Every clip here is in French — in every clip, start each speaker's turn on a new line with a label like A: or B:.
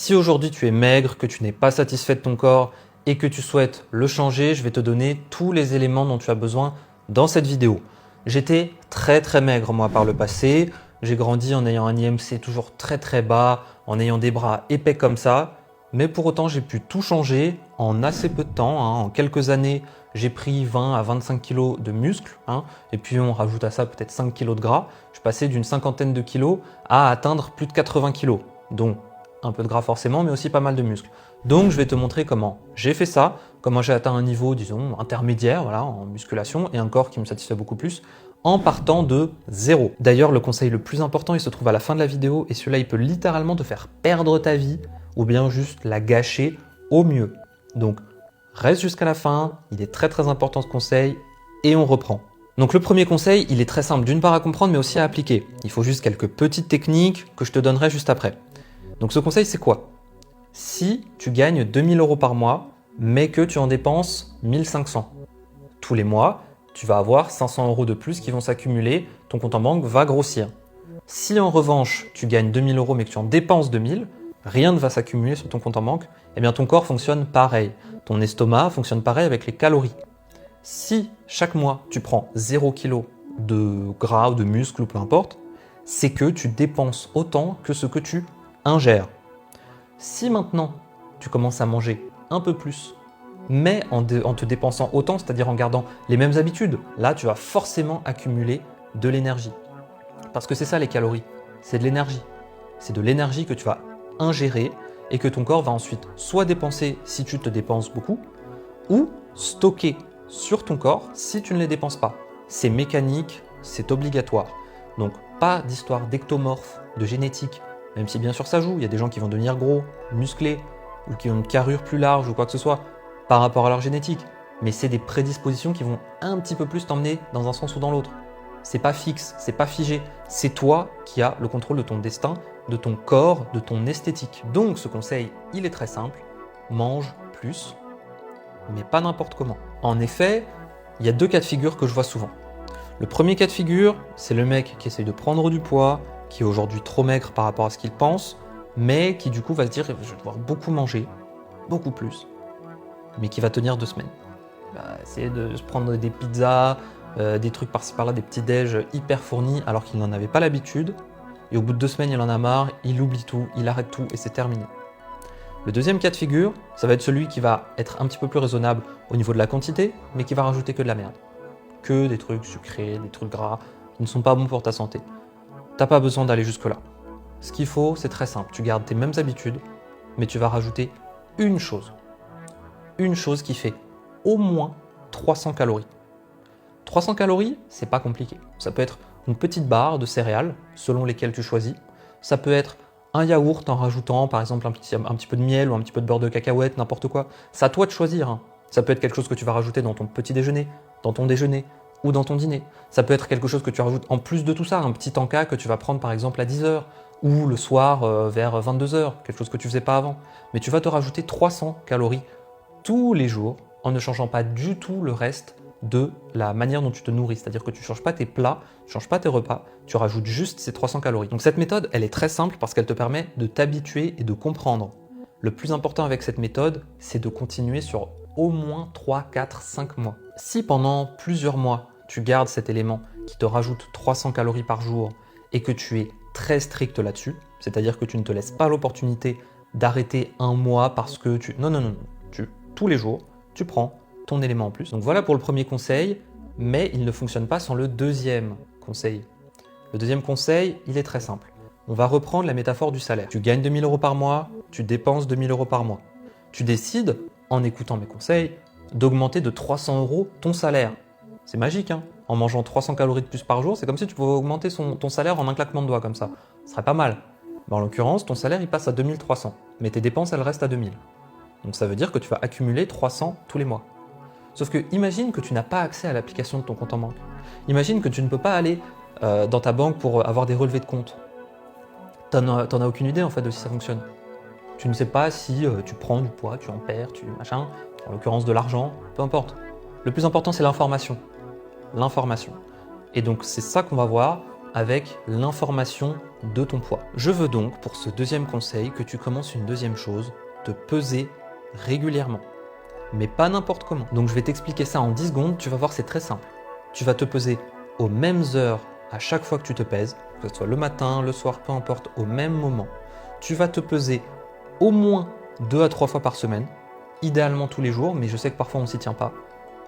A: Si aujourd'hui tu es maigre, que tu n'es pas satisfait de ton corps et que tu souhaites le changer, je vais te donner tous les éléments dont tu as besoin dans cette vidéo. J'étais très maigre moi par le passé, j'ai grandi en ayant un IMC toujours très bas, en ayant des bras épais comme ça, mais pour autant j'ai pu tout changer en assez peu de temps, en quelques années j'ai pris 20 à 25 kg de muscles, et puis on rajoute à ça peut-être 5 kg de gras, je suis passé d'une cinquantaine de kilos à atteindre plus de 80 kg, donc un peu de gras forcément, mais aussi pas mal de muscles. Donc je vais te montrer comment j'ai fait ça, comment j'ai atteint un niveau, disons, intermédiaire, voilà, en musculation, et un corps qui me satisfait beaucoup plus, en partant de zéro. D'ailleurs, le conseil le plus important, il se trouve à la fin de la vidéo, et celui-là, il peut littéralement te faire perdre ta vie, ou bien juste la gâcher au mieux. Donc, reste jusqu'à la fin, il est très important ce conseil, et on reprend. Donc le premier conseil, il est très simple, d'une part à comprendre, mais aussi à appliquer. Il faut juste quelques petites techniques que je te donnerai juste après. Donc ce conseil, c'est quoi? Si tu gagnes 2000 € par mois, mais que tu en dépenses 1500, tous les mois, tu vas avoir 500 € de plus qui vont s'accumuler, ton compte en banque va grossir. Si en revanche, tu gagnes 2000 € mais que tu en dépenses 2000, rien ne va s'accumuler sur ton compte en banque, eh bien ton corps fonctionne pareil. Ton estomac fonctionne pareil avec les calories. Si chaque mois, tu prends 0 kg de gras ou de muscle ou peu importe, c'est que tu dépenses autant que ce que tu ingères. Si maintenant, tu commences à manger un peu plus, mais en te dépensant autant, c'est-à-dire en gardant les mêmes habitudes, là, tu vas forcément accumuler de l'énergie. Parce que c'est ça les calories, c'est de l'énergie. C'est de l'énergie que tu vas ingérer et que ton corps va ensuite soit dépenser si tu te dépenses beaucoup, ou stocker sur ton corps si tu ne les dépenses pas. C'est mécanique, c'est obligatoire. Donc pas d'histoire d'ectomorphe, de génétique, même si bien sûr ça joue, il y a des gens qui vont devenir gros, musclés, ou qui ont une carrure plus large ou quoi que ce soit, par rapport à leur génétique. Mais c'est des prédispositions qui vont un petit peu plus t'emmener dans un sens ou dans l'autre. C'est pas fixe, c'est pas figé, c'est toi qui as le contrôle de ton destin, de ton corps, de ton esthétique. Donc ce conseil, il est très simple, mange plus, mais pas n'importe comment. En effet, il y a deux cas de figure que je vois souvent. Le premier cas de figure, c'est le mec qui essaye de prendre du poids, qui est aujourd'hui trop maigre par rapport à ce qu'il pense, mais qui du coup va se dire je vais devoir beaucoup manger, beaucoup plus, mais qui va tenir 2 semaines. Il va essayer de se prendre des pizzas, des trucs par-ci par-là, des petits déj hyper fournis alors qu'il n'en avait pas l'habitude, et au bout de 2 semaines il en a marre, il oublie tout, il arrête tout et c'est terminé. Le deuxième cas de figure, ça va être celui qui va être un petit peu plus raisonnable au niveau de la quantité, mais qui va rajouter que de la merde. Que des trucs sucrés, des trucs gras, qui ne sont pas bons pour ta santé. T'as pas besoin d'aller jusque-là. Ce qu'il faut, c'est très simple. Tu gardes tes mêmes habitudes, mais tu vas rajouter une chose. Une chose qui fait au moins 300 calories. 300 calories, c'est pas compliqué. Ça peut être une petite barre de céréales, selon lesquelles tu choisis. Ça peut être un yaourt en rajoutant, par exemple, un petit peu de miel ou un petit peu de beurre de cacahuète, n'importe quoi. C'est à toi de choisir. Ça peut être quelque chose que tu vas rajouter dans ton petit déjeuner, dans ton déjeuner, ou dans ton dîner. Ça peut être quelque chose que tu rajoutes en plus de tout ça, un petit encas que tu vas prendre par exemple à 10h ou le soir vers 22h, quelque chose que tu faisais pas avant. Mais tu vas te rajouter 300 calories tous les jours en ne changeant pas du tout le reste de la manière dont tu te nourris. C'est-à-dire que tu ne changes pas tes plats, tu ne changes pas tes repas, tu rajoutes juste ces 300 calories. Donc cette méthode, elle est très simple parce qu'elle te permet de t'habituer et de comprendre. Le plus important avec cette méthode, c'est de continuer sur au moins 3, 4, 5 mois. Si pendant plusieurs mois, tu gardes cet élément qui te rajoute 300 calories par jour et que tu es très strict là-dessus, c'est-à-dire que tu ne te laisses pas l'opportunité d'arrêter un mois parce que tu... Non. Tous les jours, tu prends ton élément en plus. Donc voilà pour le premier conseil, mais il ne fonctionne pas sans le deuxième conseil. Le deuxième conseil, il est très simple. On va reprendre la métaphore du salaire. Tu gagnes 2000 € par mois, tu dépenses 2000 € par mois. Tu décides, en écoutant mes conseils, d'augmenter de 300 € ton salaire. C'est magique, hein? En mangeant 300 calories de plus par jour, c'est comme si tu pouvais augmenter ton salaire en un claquement de doigts comme ça. Ce serait pas mal. Mais en l'occurrence, ton salaire il passe à 2300, mais tes dépenses elles restent à 2000. Donc ça veut dire que tu vas accumuler 300 tous les mois. Sauf que imagine que tu n'as pas accès à l'application de ton compte en banque. Imagine que tu ne peux pas aller dans ta banque pour avoir des relevés de compte. T'en as aucune idée en fait de si ça fonctionne. Tu ne sais pas si tu prends du poids, tu en perds, machin, en l'occurrence de l'argent, peu importe. Le plus important c'est l'information. L'information. Et donc c'est ça qu'on va voir avec l'information de ton poids. Je veux donc, pour ce deuxième conseil, que tu commences une deuxième chose, te peser régulièrement. Mais pas n'importe comment. Donc je vais t'expliquer ça en 10 secondes, tu vas voir, c'est très simple. Tu vas te peser aux mêmes heures à chaque fois que tu te pèses, que ce soit le matin, le soir, peu importe, au même moment. Tu vas te peser au moins 2 à 3 fois par semaine, idéalement tous les jours, mais je sais que parfois on ne s'y tient pas.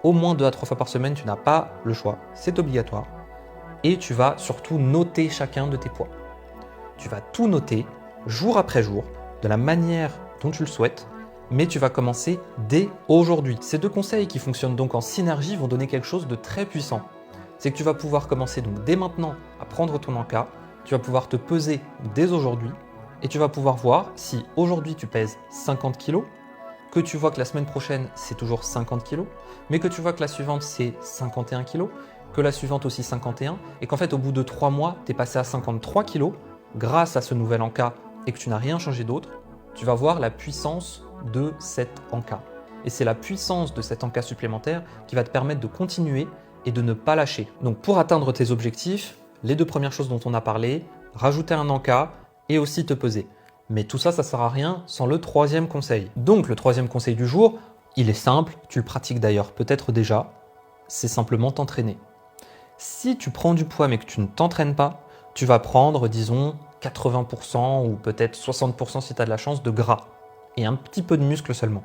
A: Au moins 2 à 3 fois par semaine, tu n'as pas le choix, c'est obligatoire. Et tu vas surtout noter chacun de tes poids. Tu vas tout noter, jour après jour, de la manière dont tu le souhaites, mais tu vas commencer dès aujourd'hui. Ces deux conseils qui fonctionnent donc en synergie vont donner quelque chose de très puissant. C'est que tu vas pouvoir commencer donc dès maintenant à prendre ton encas, tu vas pouvoir te peser dès aujourd'hui et tu vas pouvoir voir si aujourd'hui tu pèses 50 kg, que tu vois que la semaine prochaine c'est toujours 50 kg, mais que tu vois que la suivante c'est 51 kg, que la suivante aussi 51 et qu'en fait au bout de 3 mois tu es passé à 53 kg grâce à ce nouvel encas et que tu n'as rien changé d'autre, tu vas voir la puissance de cet encas. Et c'est la puissance de cet encas supplémentaire qui va te permettre de continuer et de ne pas lâcher. Donc pour atteindre tes objectifs, les deux premières choses dont on a parlé, rajouter un encas et aussi te peser. Mais tout ça, ça ne sert à rien sans le troisième conseil. Donc le troisième conseil du jour, il est simple, tu le pratiques d'ailleurs peut-être déjà, c'est simplement t'entraîner. Si tu prends du poids mais que tu ne t'entraînes pas, tu vas prendre, disons, 80% ou peut-être 60% si tu as de la chance de gras et un petit peu de muscle seulement.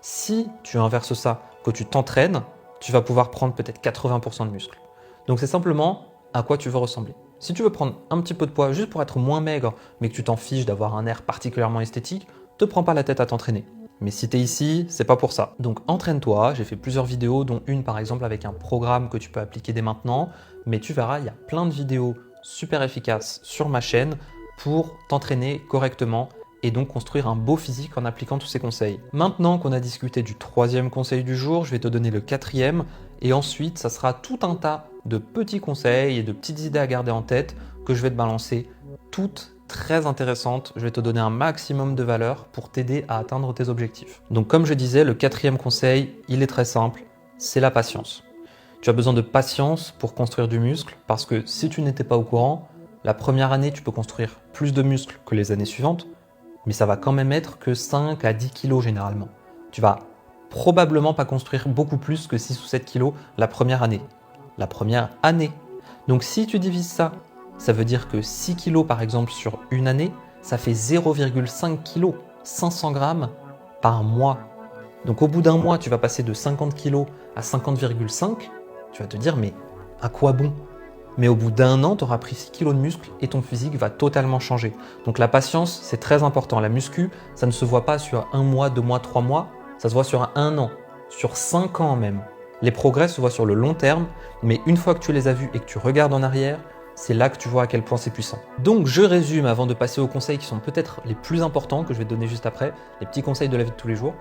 A: Si tu inverses ça, que tu t'entraînes, tu vas pouvoir prendre peut-être 80% de muscle. Donc c'est simplement à quoi tu veux ressembler. Si tu veux prendre un petit peu de poids juste pour être moins maigre, mais que tu t'en fiches d'avoir un air particulièrement esthétique, te prends pas la tête à t'entraîner. Mais si tu es ici, c'est pas pour ça. Donc entraîne-toi, j'ai fait plusieurs vidéos, dont une par exemple avec un programme que tu peux appliquer dès maintenant, mais tu verras, il y a plein de vidéos super efficaces sur ma chaîne pour t'entraîner correctement et donc construire un beau physique en appliquant tous ces conseils. Maintenant qu'on a discuté du troisième conseil du jour, je vais te donner le quatrième et ensuite ça sera tout un tas de petits conseils et de petites idées à garder en tête que je vais te balancer, toutes très intéressantes. Je vais te donner un maximum de valeur pour t'aider à atteindre tes objectifs. Donc comme je disais, le quatrième conseil, il est très simple, c'est la patience. Tu as besoin de patience pour construire du muscle parce que si tu n'étais pas au courant, la première année tu peux construire plus de muscles que les années suivantes, mais ça va quand même être que 5 à 10 kilos généralement. Tu vas probablement pas construire beaucoup plus que 6 ou 7 kilos la première année. La première année. Donc si tu divises ça, ça veut dire que 6 kilos par exemple sur une année, ça fait 0,5 kilos, 500 grammes par mois. Donc au bout d'un mois, tu vas passer de 50 kilos à 50,5. Tu vas te dire, mais à quoi bon ? Mais au bout d'un an, tu auras pris 6 kilos de muscle et ton physique va totalement changer. Donc la patience, c'est très important. La muscu, ça ne se voit pas sur 1 mois, 2 mois, 3 mois. Ça se voit sur 1 an, sur 5 ans même. Les progrès se voient sur le long terme, mais une fois que tu les as vus et que tu regardes en arrière, c'est là que tu vois à quel point c'est puissant. Donc je résume avant de passer aux conseils qui sont peut-être les plus importants que je vais te donner juste après, les petits conseils de la vie de tous les jours.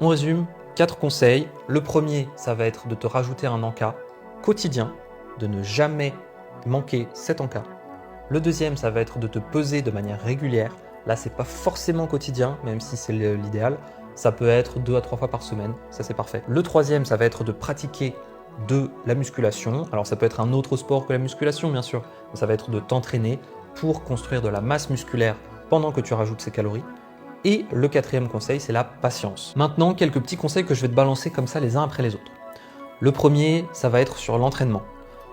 A: On résume 4 conseils. Le premier, ça va être de te rajouter un encas quotidien, de ne jamais manquer cet encas. Le deuxième, ça va être de te peser de manière régulière. Là, c'est pas forcément quotidien, même si c'est l'idéal. Ça peut être 2 à 3 fois par semaine, ça c'est parfait. Le troisième, ça va être de pratiquer de la musculation. Alors ça peut être un autre sport que la musculation, bien sûr. Ça va être de t'entraîner pour construire de la masse musculaire pendant que tu rajoutes ces calories. Et le quatrième conseil, c'est la patience. Maintenant, quelques petits conseils que je vais te balancer comme ça les uns après les autres. Le premier, ça va être sur l'entraînement.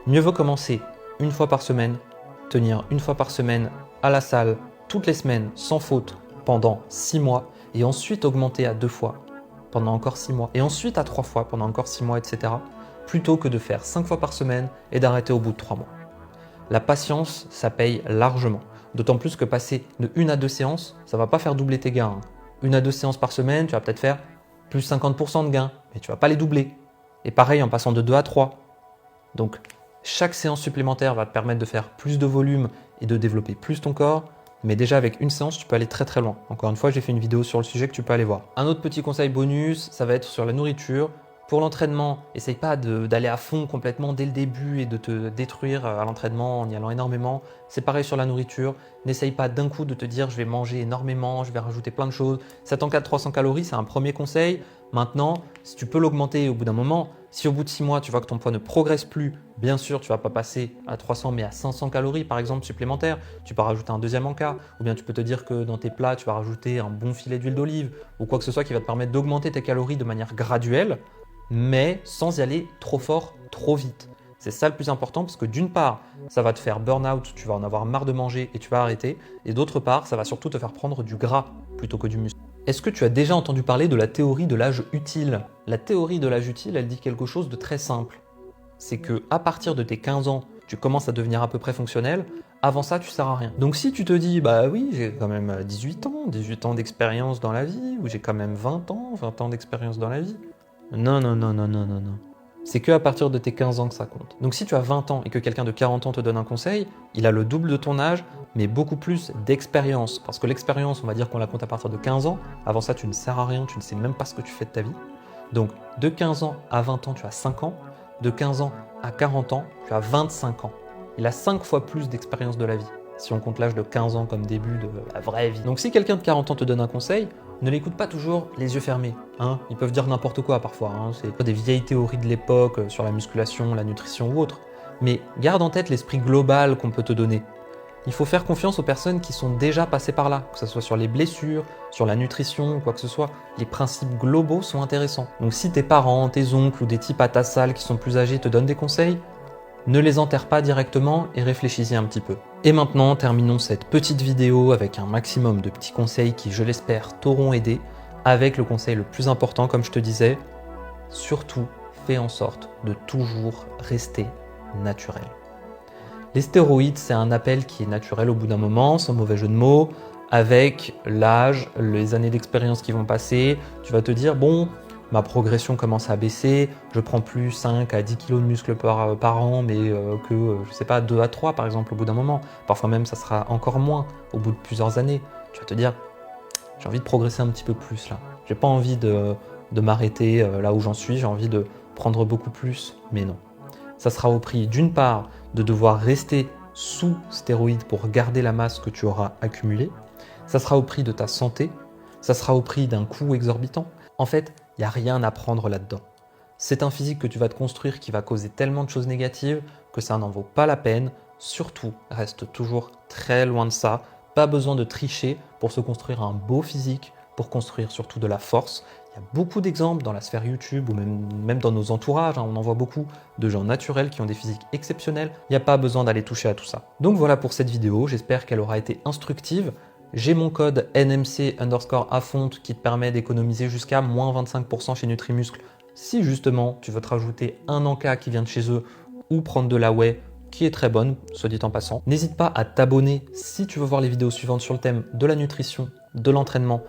A: Mieux vaut commencer une fois par semaine, tenir une fois par semaine à la salle toutes les semaines sans faute pendant 6 mois et ensuite augmenter à 2 fois pendant encore 6 mois et ensuite à 3 fois pendant encore 6 mois, etc. plutôt que de faire 5 fois par semaine et d'arrêter au bout de 3 mois. La patience, ça paye largement. D'autant plus que passer de 1 à 2 séances, ça ne va pas faire doubler tes gains. 1 à 2 séances par semaine, tu vas peut-être faire plus 50% de gains, mais tu ne vas pas les doubler. Et pareil en passant de 2 à 3. Donc chaque séance supplémentaire va te permettre de faire plus de volume et de développer plus ton corps. Mais déjà avec une séance, tu peux aller très très loin. Encore une fois, j'ai fait une vidéo sur le sujet que tu peux aller voir. Un autre petit conseil bonus, ça va être sur la nourriture. Pour l'entraînement, essaye pas d'aller à fond complètement dès le début et de te détruire à l'entraînement en y allant énormément. C'est pareil sur la nourriture. N'essaye pas d'un coup de te dire je vais manger énormément, je vais rajouter plein de choses. 7 en 4, 300 calories, c'est un premier conseil. Maintenant, si tu peux l'augmenter au bout d'un moment, si au bout de 6 mois, tu vois que ton poids ne progresse plus, bien sûr, tu ne vas pas passer à 300 mais à 500 calories par exemple supplémentaires. Tu peux rajouter un deuxième encas ou bien tu peux te dire que dans tes plats, tu vas rajouter un bon filet d'huile d'olive ou quoi que ce soit qui va te permettre d'augmenter tes calories de manière graduelle, mais sans y aller trop fort, trop vite. C'est ça le plus important parce que d'une part, ça va te faire burn-out, tu vas en avoir marre de manger et tu vas arrêter. Et d'autre part, ça va surtout te faire prendre du gras plutôt que du muscle. Est-ce que tu as déjà entendu parler de la théorie de l'âge utile? La théorie de l'âge utile, elle dit quelque chose de très simple. C'est que à partir de tes 15 ans, tu commences à devenir à peu près fonctionnel. Avant ça, tu ne sers à rien. Donc si tu te dis, bah oui, j'ai quand même 18 ans d'expérience dans la vie, ou j'ai quand même 20 ans d'expérience dans la vie. Non. C'est que à partir de tes 15 ans que ça compte. Donc si tu as 20 ans et que quelqu'un de 40 ans te donne un conseil, il a le double de ton âge, mais beaucoup plus d'expérience. Parce que l'expérience, on va dire qu'on la compte à partir de 15 ans. Avant ça, tu ne sers à rien, tu ne sais même pas ce que tu fais de ta vie. Donc de 15 ans à 20 ans, tu as 5 ans. De 15 ans à 40 ans, tu as 25 ans. Il a 5 fois plus d'expérience de la vie, si on compte l'âge de 15 ans comme début de la vraie vie. Donc si quelqu'un de 40 ans te donne un conseil, ne l'écoute pas toujours les yeux fermés. Ils peuvent dire n'importe quoi parfois. C'est pas des vieilles théories de l'époque sur la musculation, la nutrition ou autre. Mais garde en tête l'esprit global qu'on peut te donner. Il faut faire confiance aux personnes qui sont déjà passées par là, que ce soit sur les blessures, sur la nutrition ou quoi que ce soit. Les principes globaux sont intéressants. Donc si tes parents, tes oncles ou des types à ta salle qui sont plus âgés te donnent des conseils, ne les enterre pas directement et réfléchis-y un petit peu. Et maintenant, terminons cette petite vidéo avec un maximum de petits conseils qui, je l'espère, t'auront aidé, avec le conseil le plus important, comme je te disais, surtout fais en sorte de toujours rester naturel. Les stéroïdes, c'est un appel qui est naturel au bout d'un moment, sans mauvais jeu de mots, avec l'âge, les années d'expérience qui vont passer, tu vas te dire, bon, ma progression commence à baisser, je prends plus 5 à 10 kg de muscles par an, mais que, je sais pas, 2 à 3 par exemple au bout d'un moment. Parfois même, ça sera encore moins au bout de plusieurs années. Tu vas te dire, j'ai envie de progresser un petit peu plus là. J'ai pas envie de m'arrêter là où j'en suis, j'ai envie de prendre beaucoup plus, mais non. Ça sera au prix d'une part de devoir rester sous stéroïdes pour garder la masse que tu auras accumulée. Ça sera au prix de ta santé, ça sera au prix d'un coût exorbitant. En fait, il n'y a rien à prendre là-dedans. C'est un physique que tu vas te construire qui va causer tellement de choses négatives que ça n'en vaut pas la peine. Surtout, reste toujours très loin de ça. Pas besoin de tricher pour se construire un beau physique, pour construire surtout de la force. Il y a beaucoup d'exemples dans la sphère YouTube ou même dans nos entourages. On en voit beaucoup de gens naturels qui ont des physiques exceptionnels. Il n'y a pas besoin d'aller toucher à tout ça. Donc voilà pour cette vidéo. J'espère qu'elle aura été instructive. J'ai mon code NMC_Afonte qui te permet d'économiser jusqu'à moins 25% chez Nutrimuscle si justement tu veux te rajouter un encas qui vient de chez eux ou prendre de la whey qui est très bonne, soit dit en passant. N'hésite pas à t'abonner si tu veux voir les vidéos suivantes sur le thème de la nutrition, de l'entraînement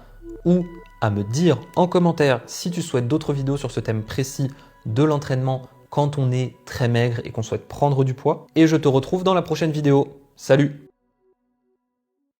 A: ou à me dire en commentaire si tu souhaites d'autres vidéos sur ce thème précis de l'entraînement quand on est très maigre et qu'on souhaite prendre du poids. Et je te retrouve dans la prochaine vidéo. Salut!